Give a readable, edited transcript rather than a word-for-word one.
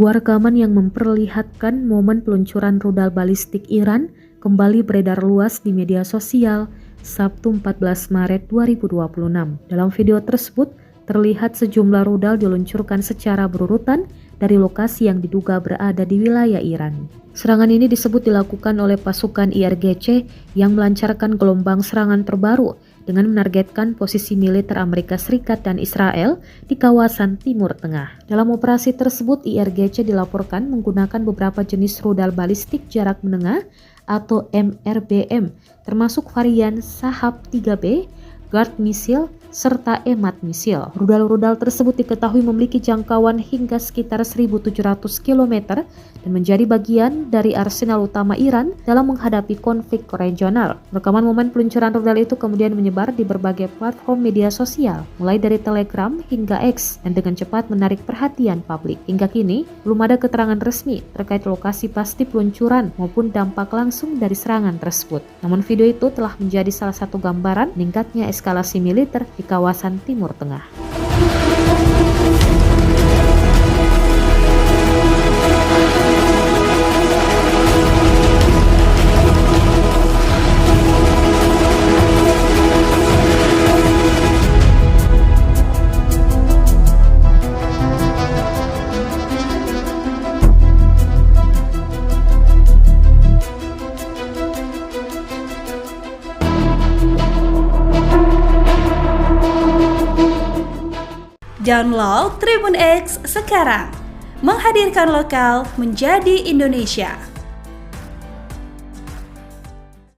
Sebuah rekaman yang memperlihatkan momen peluncuran rudal balistik Iran kembali beredar luas di media sosial Sabtu 14 Maret 2026. Dalam video tersebut, terlihat sejumlah rudal diluncurkan secara berurutan dari lokasi yang diduga berada di wilayah Iran. Serangan ini disebut dilakukan oleh pasukan IRGC yang melancarkan gelombang serangan terbaru dengan menargetkan posisi militer Amerika Serikat dan Israel di kawasan Timur Tengah. Dalam operasi tersebut, IRGC dilaporkan menggunakan beberapa jenis rudal balistik jarak menengah atau MRBM, termasuk varian Sahab 3B, Guard misil, serta Emad misil. Rudal-rudal tersebut diketahui memiliki jangkauan hingga sekitar 1.700 km dan menjadi bagian dari arsenal utama Iran dalam menghadapi konflik regional. Rekaman momen peluncuran rudal itu kemudian menyebar di berbagai platform media sosial, mulai dari Telegram hingga X, dan dengan cepat menarik perhatian publik. Hingga kini, belum ada keterangan resmi terkait lokasi pasti peluncuran maupun dampak langsung dari serangan tersebut. Namun video itu telah menjadi salah satu gambaran meningkatnya eskalasi militer di kawasan Timur Tengah. Download Tribun X sekarang, menghadirkan lokal menjadi Indonesia.